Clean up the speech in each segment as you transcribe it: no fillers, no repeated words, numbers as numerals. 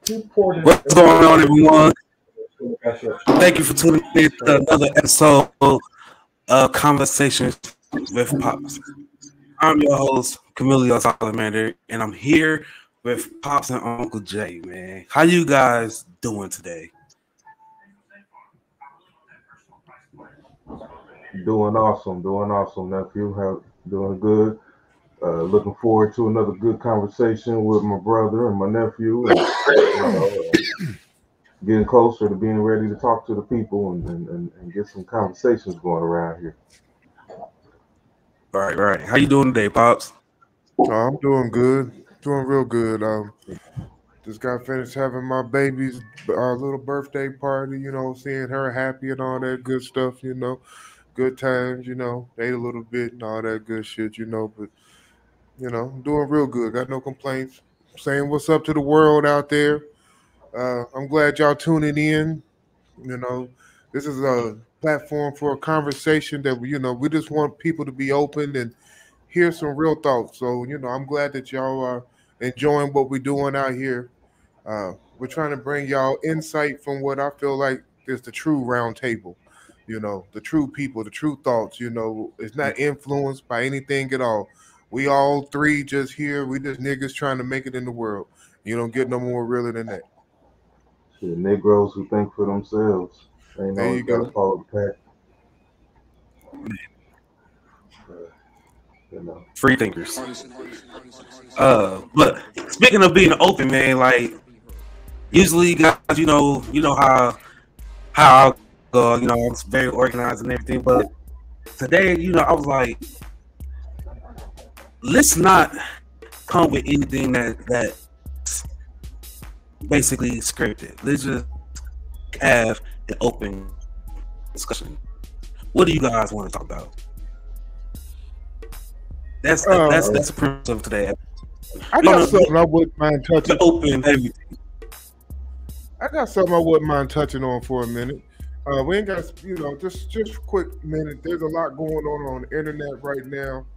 What's going on, everyone? Thank you for tuning in to another episode of Conversations with Pops. I'm your host, Camilio Salamander, and I'm here with Pops and Uncle Jay, man. How you guys doing today? Doing awesome, nephew. Doing good. Looking forward to another good conversation with my brother and my nephew, and getting closer to being ready to talk to the people and get some conversations going around here. Right. How you doing today, Pops? I'm doing good, doing real good. Just got finished having my baby's little birthday party. Seeing her happy and all that good stuff. Good times. Ate a little bit and all that good shit. But I'm doing real good. Got no complaints. Saying what's up to the world out there. I'm glad y'all tuning in. This is a platform for a conversation that we just want people to be open and hear some real thoughts. So I'm glad that y'all are enjoying what we're doing out here. We're trying to bring y'all insight from what I feel like is the true round table. The true people, the true thoughts. It's not influenced by anything at all. We all three just here. We just niggas trying to make it in the world. You don't get no more realer than that. Shit, Negroes who think for themselves. Ain't There always you go. gotta follow the pack. Free thinkers. But speaking of being open, man, like usually guys, you know how I go, it's very organized and everything, but today, I was like, let's not come with anything that's basically scripted. Let's just have an open discussion. What do you guys want to talk about? That's the premise of today. I got something I wouldn't mind touching. Open everything. I got something I wouldn't mind touching on for a minute. We ain't got, just a quick minute. There's a lot going on the internet right now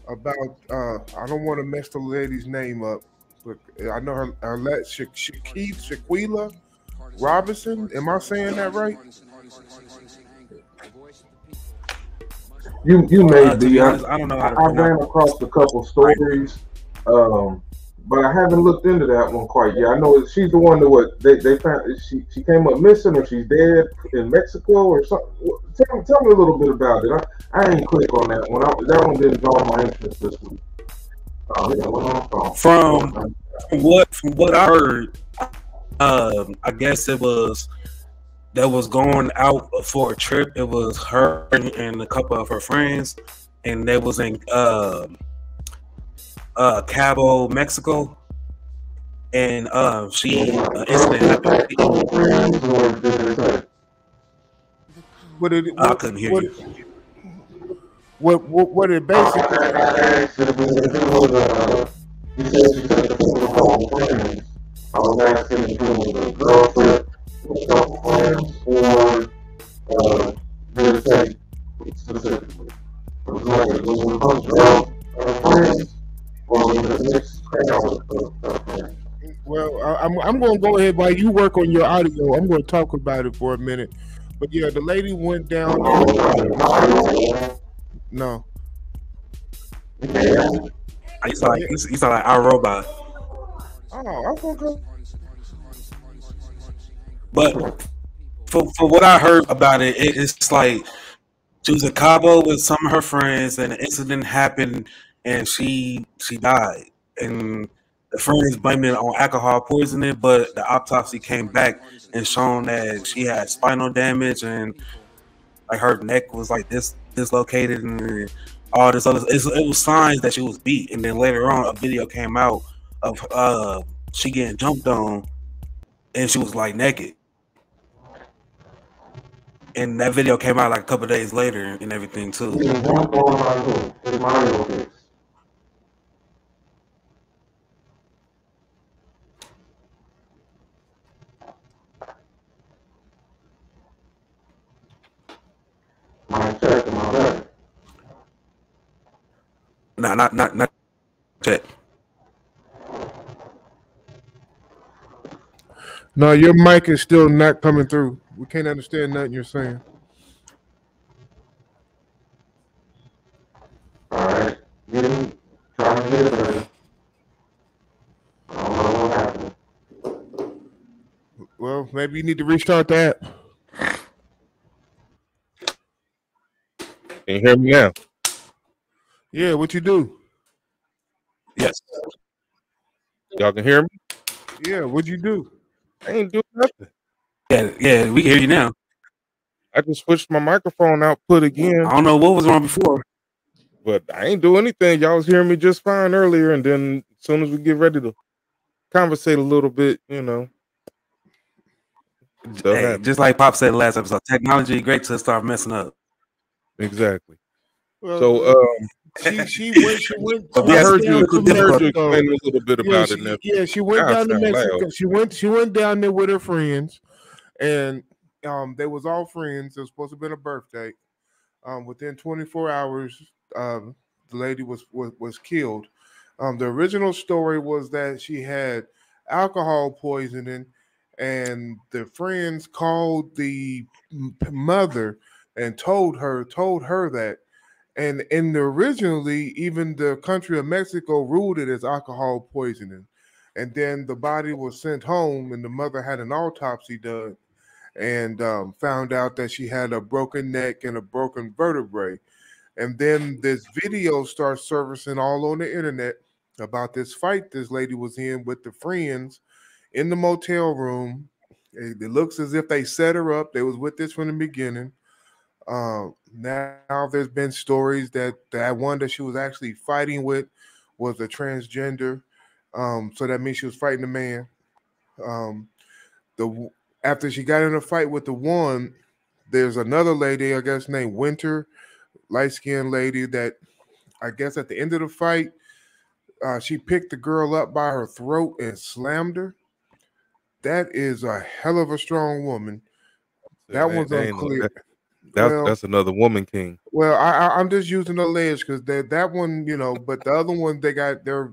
about, I don't want to mess the lady's name up, but I know her Shaquille Robinson. Am I saying that right? You may be. I don't know. I ran across a couple stories, but I haven't looked into that one quite yet. I know she's the one that they found. She came up missing, or she's dead in Mexico, or something. Tell me a little bit about it. I ain't quick on that one. That one didn't draw my interest this week. From what I heard, I guess it was. That was going out for a trip. It was her and a couple of her friends, and they was in Cabo, Mexico, and she incident happened. I couldn't hear you. What it basically? I was asking if it was a girl trip. Or real estate specifically. It was like it was a bunch of friends, or was it a mixed crowd of friends? Well, I'm going to go ahead while you work on your audio. I'm going to talk about it for a minute. But yeah, the lady went down. No. You sound like iRobot. Oh, I'm going to go. But for what I heard about it, it's like she was in Cabo with some of her friends, and an incident happened, and she died. And the friends blamed it on alcohol poisoning, but the autopsy came back and shown that she had spinal damage, and like her neck was like dislocated, and all this other. It was signs that she was beat. And then later on, a video came out of she getting jumped on, and she was like naked. And that video came out like a couple of days later and everything too. No, not check. No, your mic is still not coming through. We can't understand nothing you're saying. All right, trying to get it better. I don't know what happened. Well, maybe you need to restart the app. Can you hear me now? Yeah, what you do? Yes. Y'all can hear me? Yeah, what'd you do? I ain't doing nothing. Yeah, we can hear you now. I just switched my microphone output again, I don't know what was wrong before. but I ain't do anything. Y'all was hearing me just fine earlier, and then as soon as we get ready to conversate a little bit, stuff Hey, happens. just like Pop said last episode, technology great to start messing up. Exactly. Well, So, she went But I we had some heard down you. to technical I heard you difficulties. Mexico. explain a little bit Yeah, about it. And she went God down to sound loud. Mexico. She went down there with her friends, and they was all friends. It was supposed to have been a birthday. Within 24 hours, the lady was killed. The original story was that she had alcohol poisoning, and the friends called the mother and told her that. And in the originally, even the country of Mexico ruled it as alcohol poisoning. And then the body was sent home, and the mother had an autopsy done and found out that she had a broken neck and a broken vertebrae. And then this video starts surfacing all on the internet about this fight this lady was in with the friends in the motel room. It looks as if they set her up. They was with this from the beginning. Now there's been stories that one that she was actually fighting with was a transgender. So that means she was fighting a man. Um, the After she got in a fight with the one, there's another lady, I guess named Winter, light skinned lady that I guess at the end of the fight, she picked the girl up by her throat and slammed her. That is a hell of a strong woman. That one's That ain't unclear. that's Well, another woman king. I'm just using the ledge because that one, but the other one they got their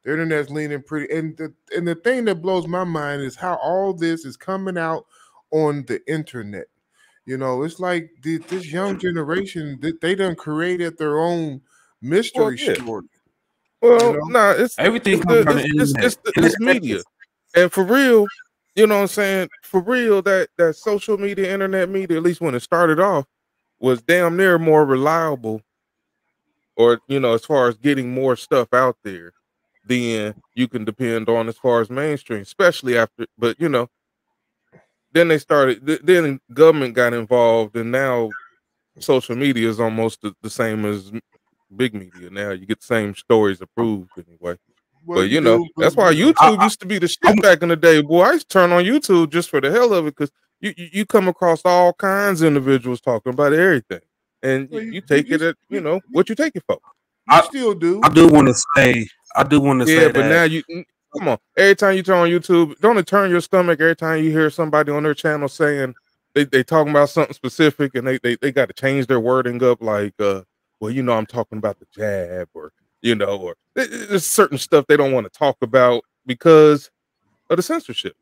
internet's leaning pretty. And the thing that blows my mind is how all this is coming out on the internet. It's like this young generation they done created their own Well, mystery yeah. story. You Well, know, nah, Everything comes from the internet. it's media, and for real, you know what I'm saying. For real, that social media, internet media, at least when it started off, was damn near more reliable, or as far as getting more stuff out there, than you can depend on as far as mainstream, especially after. But then they started. Then government got involved, and now social media is almost the same as big media. Now you get the same stories approved anyway. well, But you do, that's why I, YouTube used to be the I, shit back in the day. Boy, I used to turn on YouTube just for the hell of it because you come across all kinds of individuals talking about everything, and well, you take it at what you take it for. you I, still I do. do want to say, I do want to Yeah, say but that now come on. Every time you turn on YouTube, don't it turn your stomach every time you hear somebody on their channel saying they talking about something specific and they got to change their wording up like well, I'm talking about the jab or or there's certain stuff they don't want to talk about because of the censorship.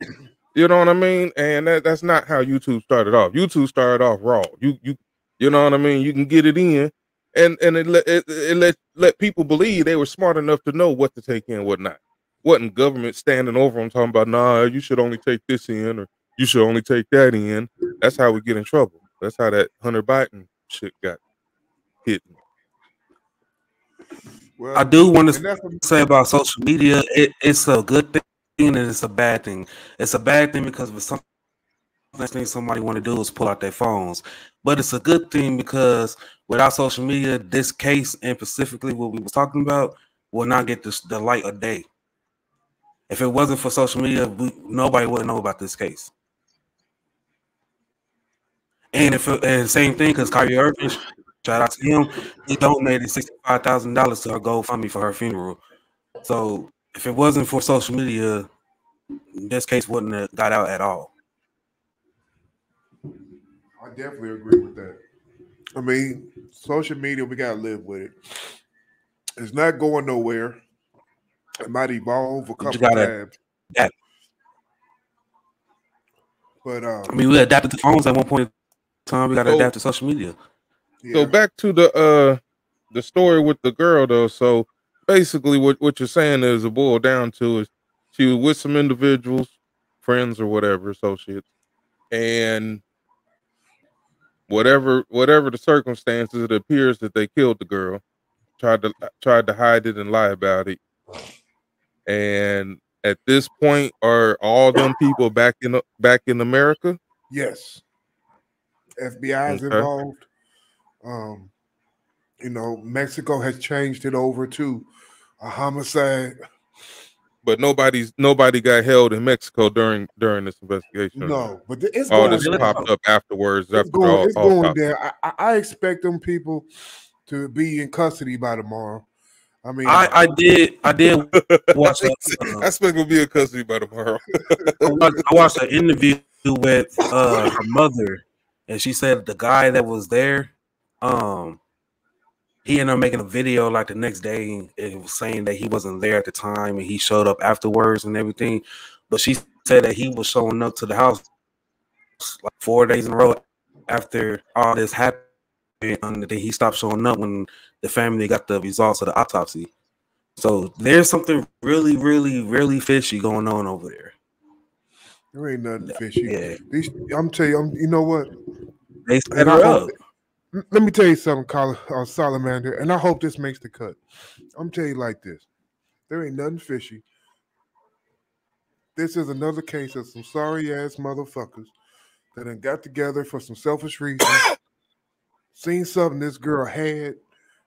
You know what I mean? And that's not how YouTube started off. YouTube started off raw. You know what I mean? You can get it in, and it let people believe they were smart enough to know what to take in, what not. Wasn't government standing over them talking about, nah, you should only take this in or you should only take that in. That's how we get in trouble. That's how that Hunter Biden shit got hit. I Well, do want to and that's say about social media. It's a good thing and it's a bad thing. It's a bad thing because if something last thing somebody want to do is pull out their phones. But it's a good thing because without social media, this case and specifically what we was talking about will not get the light of day. If it wasn't for social media, nobody would know about this case. And same thing because Kyrie Irving, shout out to him, he donated $65,000 to her GoFundMe for her funeral. So if it wasn't for social media, this case wouldn't have got out at all. I definitely agree with that. I mean, social media, we gotta live with it. It's not going nowhere. It might evolve a You just couple gotta times. adapt. But I mean, we adapted to phones at one point in time. We got to adapt to social media. So back to the story with the girl though. So basically, what you're saying is it boiled down to is she was with some individuals, friends or whatever, associates, and whatever the circumstances, it appears that they killed the girl, tried to hide it and lie about it. And at this point, are all them people back in America? Yes. FBI is involved. You know, Mexico has changed it over to a homicide. But nobody got held in Mexico during this investigation. No, but it's all going this down. popped up afterwards. It's going down. I expect them people to be in custody by tomorrow. I mean, I did watch that. I expect we'll be in custody by tomorrow. I watched an interview with her mother, and she said the guy that was there, he ended up making a video like the next day and was saying that he wasn't there at the time and he showed up afterwards and everything. But she said that he was showing up to the house like 4 days in a row after all this happened, and then he stopped showing up when the family got the results of the autopsy. So there's something really, really, really fishy going on over there. There ain't nothing fishy. Yeah. I'm telling you, you know what? They set her up. Let me tell you something, Salamander, and I hope this makes the cut. I'm telling you like this. There ain't nothing fishy. This is another case of some sorry-ass motherfuckers that done got together for some selfish reasons, seen something this girl had,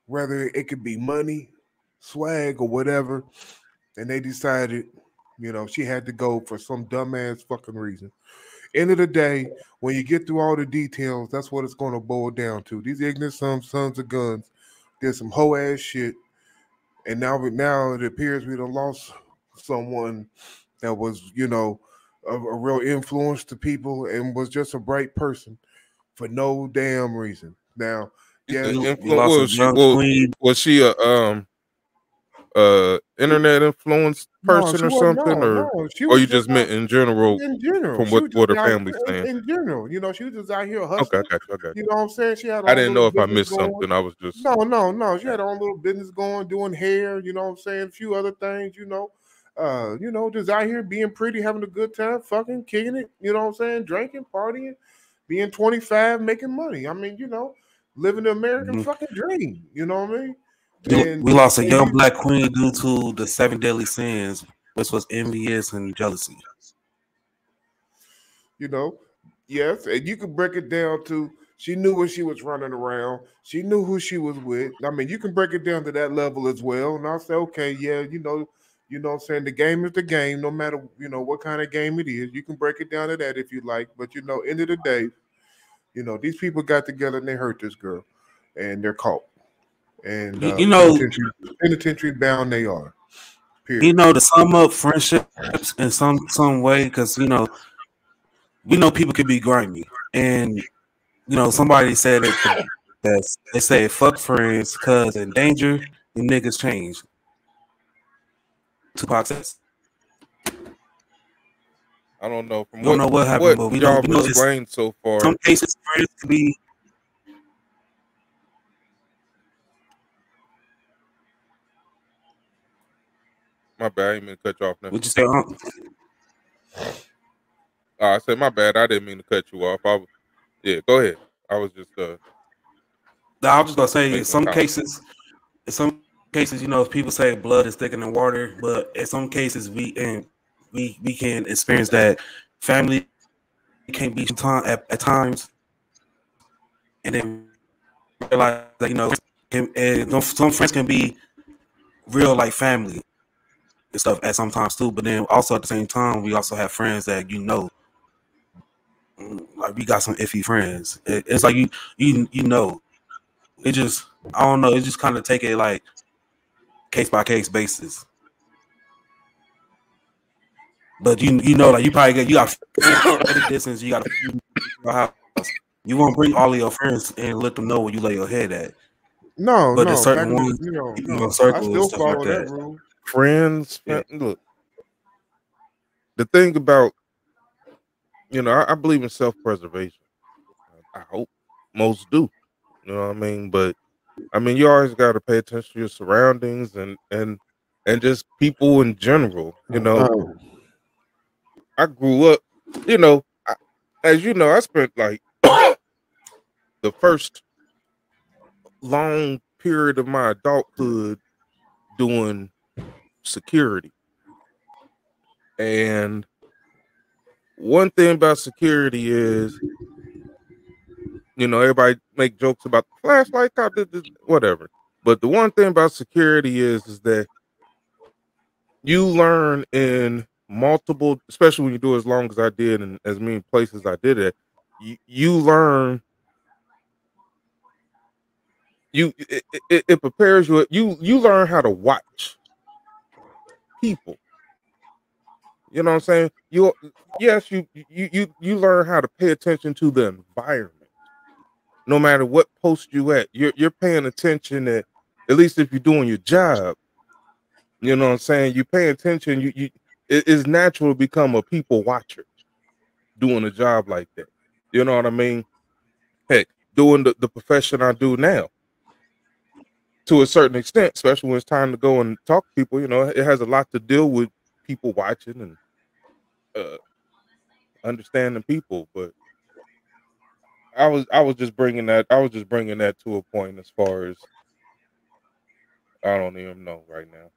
whether it could be money, swag, or whatever, and they decided, you know, she had to go for some dumbass fucking reason. End of the day, when you get through all the details, that's what it's going to boil down to. These ignorant sons of guns did some hoe ass shit, and now it appears we done lost someone that was, you know, a real influence to people and was just a bright person for no damn reason. Now, yeah, was she a internet influenced person or something, or you just meant in general? In general, from what her family's saying. In general, you know, she was just out here hustling. Okay, I got you. You know what I'm saying? She had. I didn't know if I missed something. I was just no. She had her own little business going, doing hair. You know what I'm saying? A few other things. You know, just out here being pretty, having a good time, fucking kicking it. You know what I'm saying? Drinking, partying, being 25, making money. I mean, you know, living the American fucking dream. You know what I mean? We lost a young black queen due to the 7 deadly sins, which was envious and jealousy. You know, yes, and you could break it down to she knew what she was running around. She knew who she was with. I mean, you can break it down to that level as well. And I'll say, okay, yeah, you know what I'm saying? The game is the game, no matter, you know, what kind of game it is. You can break it down to that if you like. But, you know, end of the day, you know, these people got together and they hurt this girl. And they're caught. And, you know, penitentiary bound they are. Period. You know, to sum up friendships in some way, because, you know, we know people can be grimy. And, you know, somebody said it best. They say, fuck friends, because in danger, the niggas change. Tupac says. I don't know. We don't know what happened, but we don't know explained so far. Some cases, friends can be. My bad. I didn't mean to cut you off now. What'd you say, I said my bad. I didn't mean to cut you off. Yeah, go ahead. I was just I was just gonna say in some cases, you know, people say blood is thicker than water, but in some cases we can experience that family can't be at times, and then realize that, you know, some friends can be real like family and stuff at sometimes too. But then also at the same time, we also have friends that, you know, like we got some iffy friends. It's like you know, it just, I don't know. It just kind of take it like case by case basis. But you know, like you got distance. You got you won't bring all of your friends and let them know where you lay your head at. No, but there's certain ones, you know, circles, I still follow like that rule. Friends, yeah. Look. The thing about I believe in self-preservation. I hope most do. You know what I mean? But I mean, you always got to pay attention to your surroundings and just people in general. I grew up, as you know, I spent like the first long period of my adulthood doing security. And one thing about security is, everybody make jokes about the flashlight cop, whatever. But the one thing about security is that you learn in multiple, especially when you do as long as I did and as many places I did it, you learn. It prepares you. You learn how to watch people. You know what I'm saying? Yes, you learn how to pay attention to the environment. No matter what post you at, you're paying attention at least if you're doing your job. You know what I'm saying? You pay attention. It is natural to become a people watcher doing a job like that. You know what I mean? Heck, doing the profession I do now, to a certain extent, especially when it's time to go and talk to people, it has a lot to deal with people watching and uh, understanding people. But I was just bringing that to a point as far as I don't even know right now.